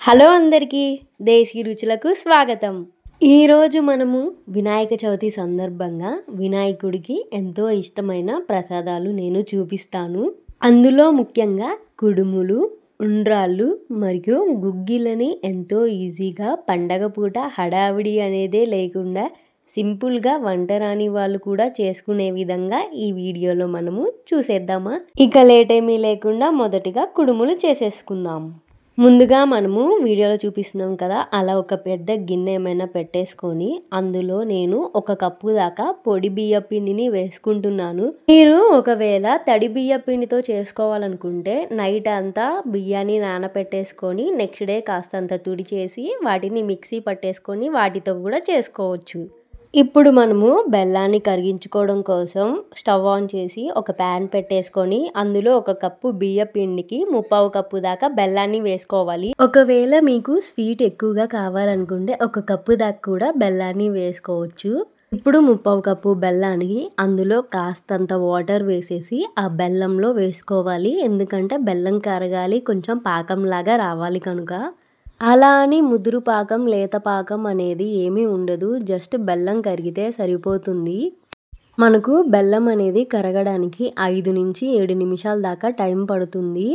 Hello అందరికీ దేశీ రుచులకు స్వాగతం. ఈరోజు మనము వినాయక చవితి సందర్భంగా వినాయకుడికి ఎంతో ఇష్టమైన ప్రసాదాలు నేను చూపిస్తాను. అందులో ముఖ్యంగా కుడుములు, ఉండ్రాళ్ళు మరియు గుగ్గిలని ఎంతో ఈజీగా పండగ పూట హడావిడి అనేదే లేకుండా సింపుల్గా వంట రాని వాళ్ళు కూడా చేసుకునే విధంగా ఈ వీడియోలో మనము చూసేద్దామా? ఇక లేట్ ఏమీ లేకుండా మొదటిగా కుడుములు చేసేసుకుందాం. ముందుగా మనము వీడియోలో చూపిస్తున్నాం కదా, అలా ఒక పెద్ద గిన్నె ఏమైనా పెట్టేసుకొని అందులో నేను 1 కప్పు దాకా పొడి బియ్య పిండిని వేసుకుంటున్నాను. మీరు ఒకవేళ తడి బియ్య పిండితో చేసుకోవాలనుకుంటే నైట్ అంతా బియ్యాన్ని నానపెట్టేసుకొని నెక్స్ట్ డే కాస్తంత తుడిచేసి వాటిని మిక్సీ పట్టేసుకొని వాటితో కూడా చేసుకోవచ్చు. ఇప్పుడు మనము బెల్లాన్ని కరిగించుకోవడం కోసం స్టవ్ ఆన్ చేసి ఒక ప్యాన్ పెట్టేసుకొని అందులో 1 కప్పు బియ్య పిండికి 1/4 కప్పు దాకా బెల్లాన్ని వేసుకోవాలి. ఒకవేళ మీకు స్వీట్ ఎక్కువగా కావాలనుకుంటే 1 కప్పు దాకా కూడా బెల్లాన్ని వేసుకోవచ్చు. ఇప్పుడు 1/4 కప్పు బెల్లానికి అందులో కాస్తంత వాటర్ వేసేసి ఆ బెల్లంలో వేసుకోవాలి. ఎందుకంటే బెల్లం కరగాలి, కొంచెం పాకంలాగా రావాలి కనుక. అలా అని ముదురు పాకం, లేత పాకం అనేది ఏమీ ఉండదు. జస్ట్ బెల్లం కరిగితే సరిపోతుంది. మనకు బెల్లం అనేది కరగడానికి 5 నుంచి 7 నిమిషాల దాకా టైం పడుతుంది.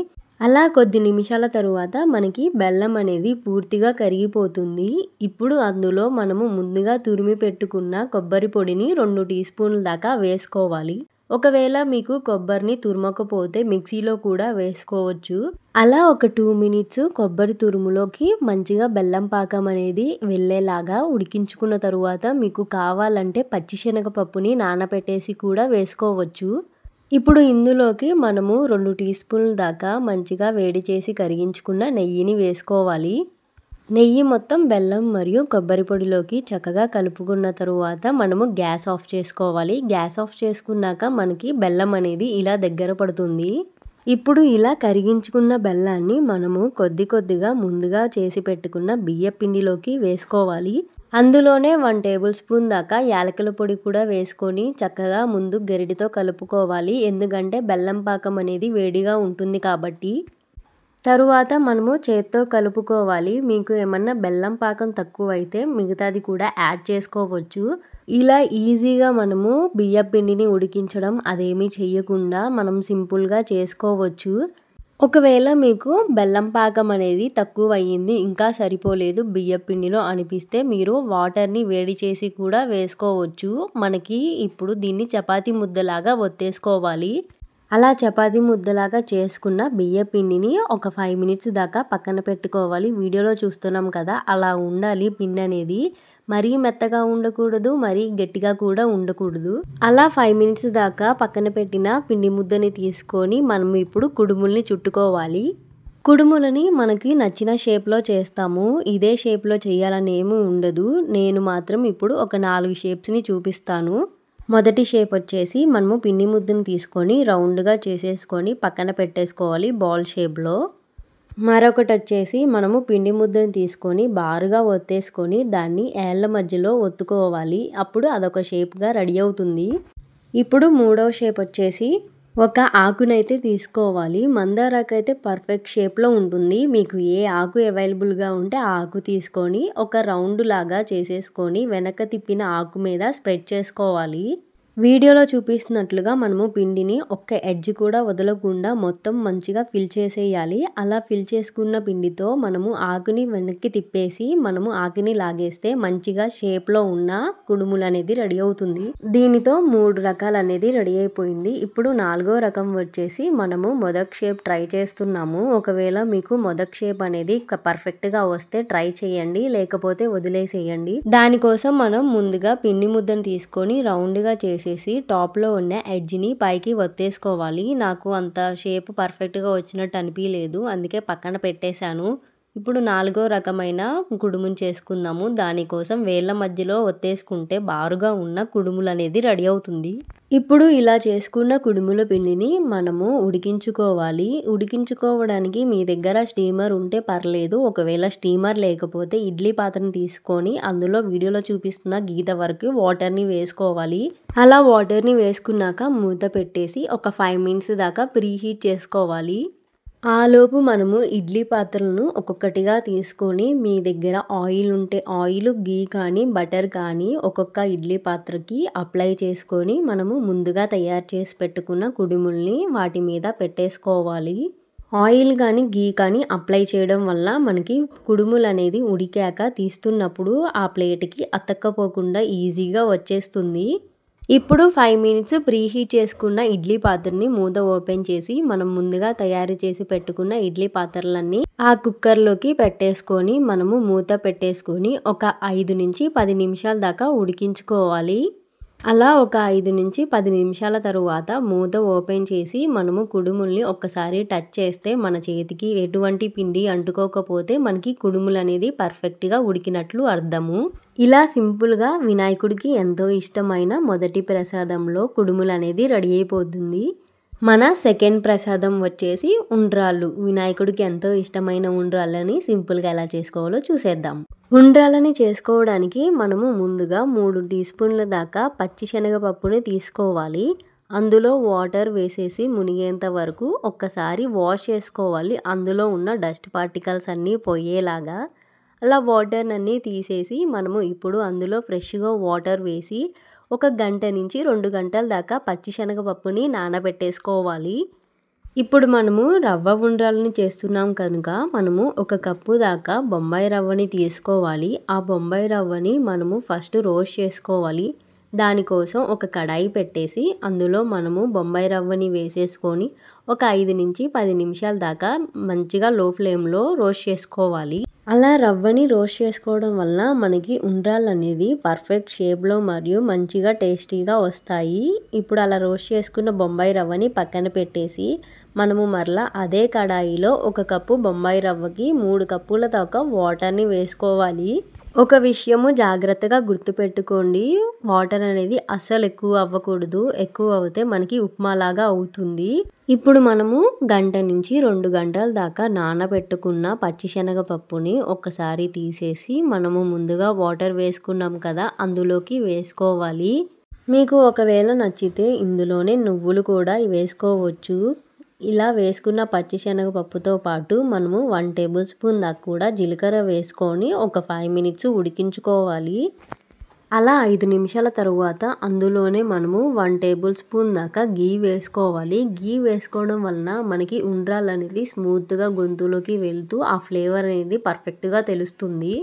అలా కొద్ది నిమిషాల తరువాత మనకి బెల్లం అనేది పూర్తిగా కరిగిపోతుంది. ఇప్పుడు అందులో మనము ముందుగా తురిమి పెట్టుకున్న కొబ్బరి పొడిని 2 టీ స్పూన్ల దాకా వేసుకోవాలి. ఒకవేళ మీకు కొబ్బరిని తురమకపోతే మిక్సీలో కూడా వేసుకోవచ్చు. అలా ఒక 2 మినిట్స్ కొబ్బరి తురుములోకి మంచిగా బెల్లం పాకం అనేది వెళ్ళేలాగా ఉడికించుకున్న తరువాత మీకు కావాలంటే పచ్చిశనగపప్పుని నానబెట్టేసి కూడా వేసుకోవచ్చు. ఇప్పుడు ఇందులోకి మనము 2 టీ స్పూన్ల దాకా మంచిగా వేడి చేసి కరిగించుకున్న నెయ్యిని వేసుకోవాలి. నెయ్యి మొత్తం బెల్లం మరియు కొబ్బరి పొడిలోకి చక్కగా కలుపుకున్న తరువాత మనము గ్యాస్ ఆఫ్ చేసుకోవాలి. గ్యాస్ ఆఫ్ చేసుకున్నాక మనకి బెల్లం అనేది ఇలా దగ్గర పడుతుంది. ఇప్పుడు ఇలా కరిగించుకున్న బెల్లాన్ని మనము కొద్దిగా ముందుగా చేసి పెట్టుకున్న బియ్య పిండిలోకి వేసుకోవాలి. అందులోనే 1 టేబుల్ స్పూన్ దాకా యాలకుల పొడి కూడా వేసుకొని చక్కగా ముందు గరిటెతో కలుపుకోవాలి. ఎందుకంటే బెల్లం పాకం అనేది వేడిగా ఉంటుంది కాబట్టి. తరువాత మనము చేత్తో కలుపుకోవాలి. మీకు ఏమన్నా బెల్లం పాకం తక్కువైతే మిగతాది కూడా యాడ్ చేసుకోవచ్చు. ఇలా ఈజీగా మనము బియ్య పిండిని ఉడికించడం అదేమీ చేయకుండా మనం సింపుల్గా చేసుకోవచ్చు. ఒకవేళ మీకు బెల్లం పాకం అనేది తక్కువ అయ్యింది, ఇంకా సరిపోలేదు బియ్య పిండిలో అనిపిస్తే మీరు వాటర్ని వేడి చేసి కూడా వేసుకోవచ్చు. మనకి ఇప్పుడు దీన్ని చపాతీ ముద్దలాగా ఒత్తేసుకోవాలి. అలా చపాతీ ముద్దలాగా చేసుకున్న బియ్య పిండిని ఒక 5 మినిట్స్ దాకా పక్కన పెట్టుకోవాలి. వీడియోలో చూస్తున్నాం కదా, అలా ఉండాలి పిండి అనేది. మరీ మెత్తగా ఉండకూడదు, మరీ గట్టిగా కూడా ఉండకూడదు. అలా 5 మినిట్స్ దాకా పక్కన పెట్టిన పిండి ముద్దని తీసుకొని మనం ఇప్పుడు కుడుముల్ని చుట్టుకోవాలి. కుడుములని మనకి నచ్చిన షేప్లో చేస్తాము. ఇదే షేప్లో చేయాలని ఏమీ ఉండదు. నేను మాత్రం ఇప్పుడు ఒక 4 షేప్స్ని చూపిస్తాను. మొదటి షేప్ వచ్చేసి మనము పిండి ముద్దను తీసుకొని రౌండ్గా చేసేసుకొని పక్కన పెట్టేసుకోవాలి బాల్ షేప్లో. మరొకటి వచ్చేసి మనము పిండి ముద్దను తీసుకొని బారుగా ఒత్తేసుకొని దాన్ని ఏళ్ళ మధ్యలో ఒత్తుకోవాలి. అప్పుడు అదొక షేప్గా రెడీ అవుతుంది. ఇప్పుడు మూడవ షేప్ వచ్చేసి ఒక ఆకునైతే తీసుకోవాలి. మందారాకు అయితే పర్ఫెక్ట్ షేప్లో ఉంటుంది. మీకు ఏ ఆకు అవైలబుల్గా ఉంటే ఆ ఆకు తీసుకొని ఒక రౌండ్ లాగా చేసేసుకొని వెనక తిప్పిన ఆకు మీద స్ప్రెడ్ చేసుకోవాలి. వీడియోలో చూపిస్తున్నట్లుగా మనము పిండిని ఒక్క ఎడ్జ్ కూడా వదలకుండా మొత్తం మంచిగా ఫిల్ చేసేయాలి. అలా ఫిల్ చేసుకున్న పిండితో మనము ఆకుని వెనక్కి తిప్పేసి మనము ఆకుని లాగేస్తే మంచిగా షేప్లో ఉన్న కుడుములు అనేది రెడీ అవుతుంది. దీనితో 3 రకాలు అనేది రెడీ అయిపోయింది. ఇప్పుడు 4వ రకం వచ్చేసి మనము మొదక్ షేప్ ట్రై చేస్తున్నాము. ఒకవేళ మీకు మొదక్ షేప్ అనేది పర్ఫెక్ట్గా వస్తే ట్రై చేయండి, లేకపోతే వదిలేసేయండి. దానికోసం మనం ముందుగా పిండి ముద్దను తీసుకొని రౌండ్గా చేసి టాప్లో ఉన్న ఎడ్జ్ని పైకి ఒత్తేసుకోవాలి. నాకు అంత షేప్ పర్ఫెక్ట్గా వచ్చినట్టు అనిపించలేదు, అందుకే పక్కన పెట్టేశాను. ఇప్పుడు 4వ రకమైన కుడుమును చేసుకుందాము. దానికోసం వేళ్ళ మధ్యలో ఒత్తేసుకుంటే బారుగా ఉన్న కుడుములు అనేది రెడీ అవుతుంది. ఇప్పుడు ఇలా చేసుకున్న కుడుముల పిండిని మనము ఉడికించుకోవాలి. ఉడికించుకోవడానికి మీ దగ్గర స్టీమర్ ఉంటే పర్లేదు. ఒకవేళ స్టీమర్ లేకపోతే ఇడ్లీ పాత్రను తీసుకొని అందులో వీడియోలో చూపిస్తున్న గీత వరకు వాటర్ని వేసుకోవాలి. అలా వాటర్ని వేసుకున్నాక మూత పెట్టేసి ఒక 5 మినిట్స్ దాకా ప్రీ హీట్ చేసుకోవాలి. ఆలోపు మనము ఇడ్లీ పాత్రలను ఒక్కొక్కటిగా తీసుకొని మీ దగ్గర ఆయిల్ ఉంటే ఆయిల్, గీ కానీ బటర్ కానీ ఒక్కొక్క ఇడ్లీ పాత్రకి అప్లై చేసుకొని మనము ముందుగా తయారు చేసి పెట్టుకున్న కుడుముల్ని వాటి మీద పెట్టేసుకోవాలి. ఆయిల్ కానీ గీ కానీ అప్లై చేయడం వల్ల మనకి కుడుములు అనేది ఉడికాక తీస్తున్నప్పుడు ఆ ప్లేట్కి అతక్కపోకుండా ఈజీగా వచ్చేస్తుంది. ఇప్పుడు 5 మినిట్స్ ప్రీహీట్ చేసుకున్న ఇడ్లీ పాత్రని మూత ఓపెన్ చేసి మనం ముందుగా తయారు చేసి పెట్టుకున్న ఇడ్లీ పాత్రలన్నీ ఆ కుక్కర్లోకి పెట్టేసుకొని మనము మూత పెట్టేసుకొని ఒక 5 నుంచి 10 నిమిషాల దాకా ఉడికించుకోవాలి. అలా ఒక 5 నుంచి 10 నిమిషాల తరువాత మూత ఓపెన్ చేసి మనము కుడుముల్ని ఒక్కసారి టచ్ చేస్తే మన చేతికి ఎటువంటి పిండి అంటుకోకపోతే మనకి కుడుములు అనేది పర్ఫెక్ట్గా ఉడికినట్లు అర్థము. ఇలా సింపుల్గా వినాయకుడికి ఎంతో ఇష్టమైన మొదటి ప్రసాదంలో కుడుములు అనేది రెడీ అయిపోతుంది. మన సెకండ్ ప్రసాదం వచ్చేసి ఉండ్రాళ్ళు. వినాయకుడికి ఎంతో ఇష్టమైన ఉండ్రాళ్ళని సింపుల్గా ఎలా చేసుకోవాలో చూసేద్దాం. ఉండ్రాళ్ళని చేసుకోవడానికి మనము ముందుగా 3 టీ స్పూన్ల దాకా పచ్చిశనగపప్పుని తీసుకోవాలి. అందులో వాటర్ వేసేసి మునిగేంత వరకు ఒక్కసారి వాష్ చేసుకోవాలి. అందులో ఉన్న డస్ట్ పార్టికల్స్ అన్నీ పోయేలాగా. అలా వాటర్నన్నీ తీసేసి మనము ఇప్పుడు అందులో ఫ్రెష్గా వాటర్ వేసి ఒక గంట నుంచి 2 గంటల దాకా పచ్చిశనగపప్పుని నానబెట్టేసుకోవాలి. ఇప్పుడు మనము రవ్వ ఉండ్రాలని చేస్తున్నాం కనుక మనము 1 కప్పు దాకా బొంబాయి రవ్వని తీసుకోవాలి. ఆ బొంబాయి రవ్వని మనము ఫస్ట్ రోస్ట్ చేసుకోవాలి. దానికోసం ఒక కడాయి పెట్టేసి అందులో మనము బొంబాయి రవ్వని వేసేసుకొని ఒక 5 నుంచి 10 నిమిషాల దాకా మంచిగా లో ఫ్లేమ్లో రోస్ట్ చేసుకోవాలి. అలా రవ్వని రోస్ట్ చేసుకోవడం వల్ల మనకి ఉండ్రాళ్ళు అనేది పర్ఫెక్ట్ షేప్లో మరియు మంచిగా టేస్టీగా వస్తాయి. ఇప్పుడు అలా రోస్ట్ చేసుకున్న బొంబాయి రవ్వని పక్కన పెట్టేసి మనము మరలా అదే కడాయిలో 1 కప్పు బొంబాయి రవ్వకి 3 కప్పుల దాకా వాటర్ని వేసుకోవాలి. ఒక విషయము జాగ్రత్తగా గుర్తుపెట్టుకోండి, వాటర్ అనేది అస్సలు ఎక్కువ అవ్వకూడదు. ఎక్కువ అవుతే మనకి ఉప్మాలాగా అవుతుంది. ఇప్పుడు మనము గంట నుంచి 2 గంటల దాకా నానబెట్టుకున్న పచ్చిశనగపప్పుని ఒక్కసారి తీసేసి మనము ముందుగా వాటర్ వేసుకున్నాం కదా అందులోకి వేసుకోవాలి. మీకు ఒకవేళ నచ్చితే ఇందులోనే నువ్వులు కూడా వేసుకోవచ్చు. ఇలా వేసుకున్న పచ్చిశనగపప్పుతో పాటు మనము 1 టేబుల్ స్పూన్ దాకా కూడా జీలకర్ర వేసుకొని ఒక 5 మినిట్స్ ఉడికించుకోవాలి. అలా 5 నిమిషాల తరువాత అందులోనే మనము 1 టేబుల్ స్పూన్ దాకా గీ వేసుకోవాలి. గీ వేసుకోవడం వలన మనకి ఉండ్రాళ్ళు అనేది స్మూత్గా గొంతులోకి వెళ్తూ ఆ ఫ్లేవర్ అనేది పర్ఫెక్ట్గా తెలుస్తుంది.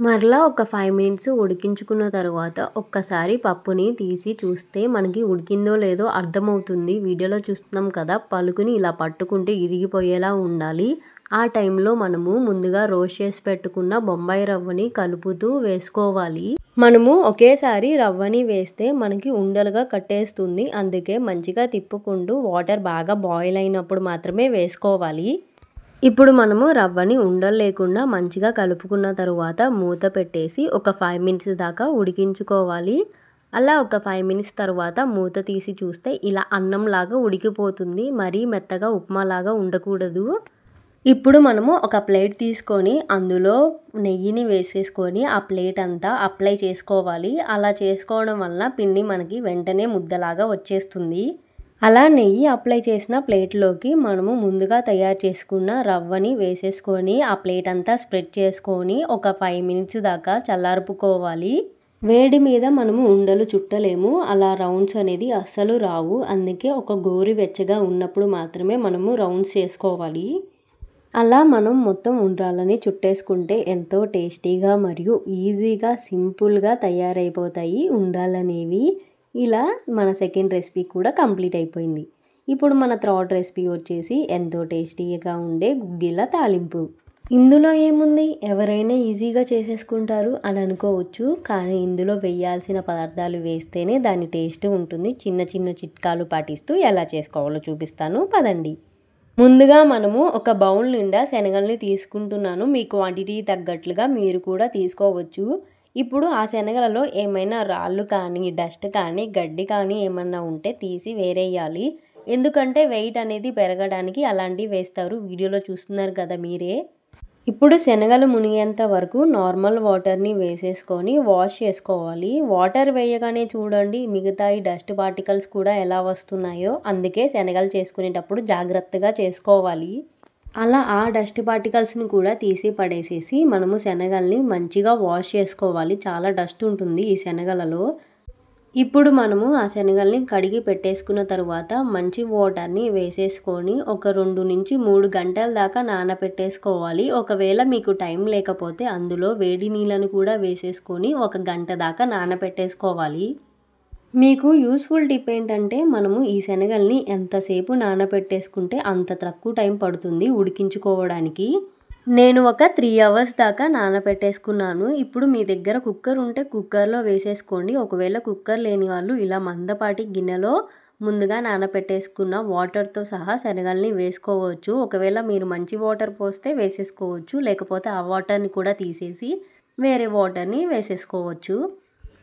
మరలా ఒక 5 మినిట్స్ ఉడికించుకున్న తర్వాత ఒక్కసారి పప్పుని తీసి చూస్తే మనకి ఉడికిందో లేదో అర్థమవుతుంది. వీడియోలో చూస్తున్నాం కదా, పలుకుని ఇలా పట్టుకుంటే ఇరిగిపోయేలా ఉండాలి. ఆ టైంలో మనము ముందుగా రోస్ట్ చేసి పెట్టుకున్న బొంబాయి రవ్వని కలుపుతూ వేసుకోవాలి. మనము ఒకేసారి రవ్వని వేస్తే మనకి ఉండలుగా కట్టేస్తుంది. అందుకే మంచిగా తిప్పుకుంటూ వాటర్ బాగా బాయిల్ అయినప్పుడు మాత్రమే వేసుకోవాలి. ఇప్పుడు మనము రవ్వని ఉండలు లేకుండా మంచిగా కలుపుకున్న తరువాత మూత పెట్టేసి ఒక 5 మినిట్స్ దాకా ఉడికించుకోవాలి. అలా ఒక 5 మినిట్స్ తర్వాత మూత తీసి చూస్తే ఇలా అన్నంలాగా ఉడికిపోతుంది. మరీ మెత్తగా ఉప్మాలాగా ఉండకూడదు. ఇప్పుడు మనము ఒక ప్లేట్ తీసుకొని అందులో నెయ్యిని వేసేసుకొని ఆ ప్లేట్ అంతా అప్లై చేసుకోవాలి. అలా చేసుకోవడం వల్ల పిండి మనకి వెంటనే ముద్దలాగా వచ్చేస్తుంది. అలా నెయ్యి అప్లై చేసిన ప్లేట్లోకి మనము ముందుగా తయారు చేసుకున్న రవ్వని వేసేసుకొని ఆ ప్లేట్ అంతా స్ప్రెడ్ చేసుకొని ఒక 5 మినిట్స్ దాకా చల్లార్పుకోవాలి. వేడి మీద మనము ఉండలు చుట్టలేము. అలా రౌండ్స్ అనేది అస్సలు రావు. అందుకే ఒక గోరువెచ్చగా ఉన్నప్పుడు మాత్రమే మనము రౌండ్స్ చేసుకోవాలి. అలా మనం మొత్తం ఉండ్రాళ్ళని చుట్టేసుకుంటే ఎంతో టేస్టీగా మరియు ఈజీగా సింపుల్గా తయారైపోతాయి ఉండ్రాళ్ళనేవి. ఇలా మన సెకండ్ రెసిపీ కూడా కంప్లీట్ అయిపోయింది. ఇప్పుడు మన థర్డ్ రెసిపీ వచ్చేసి ఎంతో టేస్టీగా ఉండే గుగ్గిళ్ళ తాలింపు. ఇందులో ఏముంది, ఎవరైనా ఈజీగా చేసేసుకుంటారు అని అనుకోవచ్చు. కానీ ఇందులో వేయాల్సిన పదార్థాలు వేస్తేనే దాని టేస్ట్ ఉంటుంది. చిన్న చిన్న చిట్కాలు పాటిస్తూ ఎలా చేసుకోవాలో చూపిస్తాను, పదండి. ముందుగా మనము ఒక బౌల్ నిండా శనగల్ని తీసుకుంటున్నాను. మీ క్వాంటిటీ తగ్గట్లుగా మీరు కూడా తీసుకోవచ్చు. ఇప్పుడు ఆ శనగలలో ఏమైనా రాళ్ళు కానీ డస్ట్ కానీ గడ్డి కానీ ఏమన్నా ఉంటే తీసి వేరేయాలి. ఎందుకంటే వెయిట్ అనేది పెరగడానికి అలాంటివి వేస్తారు. వీడియోలో చూస్తున్నారు కదా మీరే. ఇప్పుడు శనగలు మునిగేంత వరకు నార్మల్ వాటర్ని వేసేసుకొని వాష్ చేసుకోవాలి. వాటర్ వేయగానే చూడండి మిగతా ఈ డస్ట్ పార్టికల్స్ కూడా ఎలా వస్తున్నాయో. అందుకే శనగలు చేసుకునేటప్పుడు జాగ్రత్తగా చేసుకోవాలి. అలా ఆ డస్ట్ పార్టికల్స్ని కూడా తీసి పడేసేసి మనము శనగల్ని మంచిగా వాష్ చేసుకోవాలి. చాలా డస్ట్ ఉంటుంది ఈ శనగలలో. ఇప్పుడు మనము ఆ శనగల్ని కడిగి పెట్టేసుకున్న తరువాత మంచి వాటర్ని వేసేసుకొని ఒక 2-3 గంటల దాకా నానబెట్టేసుకోవాలి. ఒకవేళ మీకు టైం లేకపోతే అందులో వేడి నీళ్ళను కూడా వేసేసుకొని 1 గంట దాకా నానబెట్టేసుకోవాలి. మీకు యూస్ఫుల్ టిప్ ఏంటంటే మనము ఈ శనగల్ని ఎంతసేపు నానబెట్టేసుకుంటే అంత తక్కువ టైం పడుతుంది ఉడికించుకోవడానికి. నేను ఒక 3 అవర్స్ దాకా నానబెట్టేసుకున్నాను. ఇప్పుడు మీ దగ్గర కుక్కర్ ఉంటే కుక్కర్లో వేసేసుకోండి. ఒకవేళ కుక్కర్ లేని వాళ్ళు ఇలా మందపాటి గిన్నెలో ముందుగా నానబెట్టేసుకున్న వాటర్తో సహా శనగల్ని వేసుకోవచ్చు. ఒకవేళ మీరు మంచి వాటర్ పోస్తే వేసేసుకోవచ్చు. లేకపోతే ఆ వాటర్ని కూడా తీసేసి వేరే వాటర్ని వేసేసుకోవచ్చు.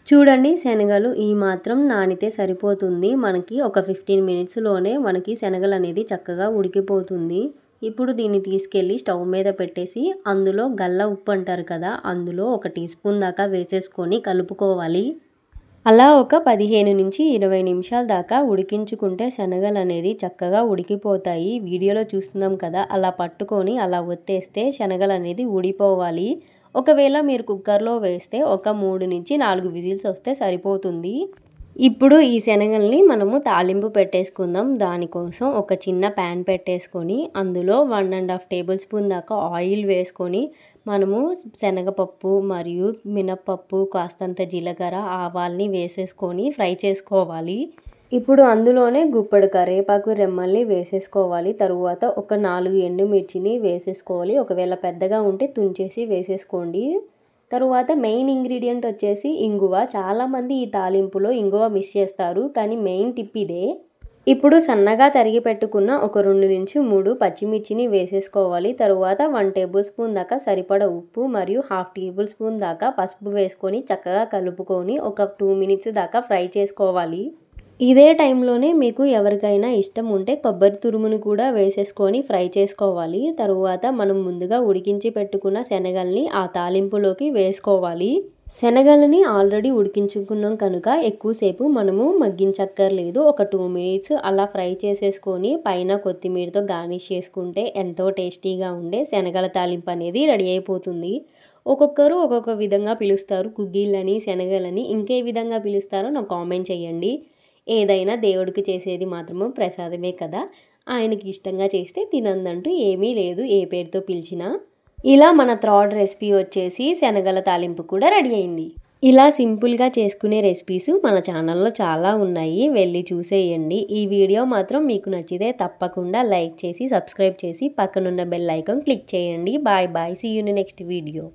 చూడండి, శనగలు ఈ మాత్రం నానితే సరిపోతుంది. మనకి ఒక 15 మినిట్స్లోనే మనకి శనగలు అనేది చక్కగా ఉడికిపోతుంది. ఇప్పుడు దీన్ని తీసుకెళ్ళి స్టవ్ మీద పెట్టేసి అందులో గల్ల ఉప్పు అంటారు కదా, అందులో 1 టీ స్పూన్ దాకా వేసేసుకొని కలుపుకోవాలి. అలా ఒక 15-20 నిమిషాల దాకా ఉడికించుకుంటే శనగలు అనేది చక్కగా ఉడికిపోతాయి. వీడియోలో చూస్తున్నాం కదా, అలా పట్టుకొని అలా ఒత్తేస్తే శనగలు అనేది ఉడిపోవాలి. ఒకవేళ మీరు కుక్కర్లో వేస్తే ఒక 3-4 విజిల్స్ వస్తే సరిపోతుంది. ఇప్పుడు ఈ శనగల్ని మనము తాలింపు పెట్టేసుకుందాం. దానికోసం ఒక చిన్న ప్యాన్ పెట్టేసుకొని అందులో 1.5 టేబుల్ స్పూన్ దాకా ఆయిల్ వేసుకొని మనము శనగపప్పు మరియు మినప్పప్పు, కాస్తంత జీలకర్ర, ఆవాల్ని వేసేసుకొని ఫ్రై చేసుకోవాలి. ఇప్పుడు అందులోనే గుప్పెడు కరివేపాకు రెమ్మల్ని వేసేసుకోవాలి. తరువాత ఒక 4 ఎండుమిర్చిని వేసేసుకోవాలి. ఒకవేళ పెద్దగా ఉంటే తుంచేసి వేసేసుకోండి. తరువాత మెయిన్ ఇంగ్రీడియంట్ వచ్చేసి ఇంగువ. చాలామంది ఈ తాలింపులో ఇంగువ మిస్ చేస్తారు, కానీ మెయిన్ టిప్ ఇదే. ఇప్పుడు సన్నగా తరిగి పెట్టుకున్న ఒక 2-3 పచ్చిమిర్చిని వేసేసుకోవాలి. తరువాత 1 టేబుల్ స్పూన్ దాకా సరిపడా ఉప్పు మరియు 1/2 టేబుల్ స్పూన్ దాకా పసుపు వేసుకొని చక్కగా కలుపుకొని ఒక 2 మినిట్స్ దాకా ఫ్రై చేసుకోవాలి. ఇదే టైంలోనే మీకు ఎవరికైనా ఇష్టం ఉంటే కొబ్బరి తురుమును కూడా వేసేసుకొని ఫ్రై చేసుకోవాలి. తరువాత మనం ముందుగా ఉడికించి పెట్టుకున్న శనగల్ని ఆ తాలింపులోకి వేసుకోవాలి. శనగలని ఆల్రెడీ ఉడికించుకున్నాం కనుక ఎక్కువసేపు మనము మగ్గించక్కర్లేదు. ఒక 2 మినిట్స్ అలా ఫ్రై చేసేసుకొని పైన కొత్తిమీరతో గార్నిష్ చేసుకుంటే ఎంతో టేస్టీగా ఉండే శనగల తాలింపు అనేది రెడీ అయిపోతుంది. ఒక్కొక్కరు ఒక్కొక్క విధంగా పిలుస్తారు. గుగ్గిళ్ళని, శనగలని. ఇంకే విధంగా పిలుస్తారో నాకు కామెంట్ చేయండి. ఏదైనా దేవుడికి చేసేది మాత్రము ప్రసాదమే కదా, ఆయనకి ఇష్టంగా చేస్తే తినందంటూ ఏమీ లేదు, ఏ పేరుతో పిలిచినా. ఇలా మన థర్డ్ రెసిపీ వచ్చేసి శనగల తాలింపు కూడా రెడీ అయింది. ఇలా సింపుల్గా చేసుకునే రెసిపీస్ మన ఛానల్లో చాలా ఉన్నాయి, వెళ్ళి చూసేయండి. ఈ వీడియో మాత్రం మీకు నచ్చితే తప్పకుండా లైక్ చేసి సబ్స్క్రైబ్ చేసి పక్కనున్న బెల్ ఐకాన్ క్లిక్ చేయండి. Bye bye, see you in next video.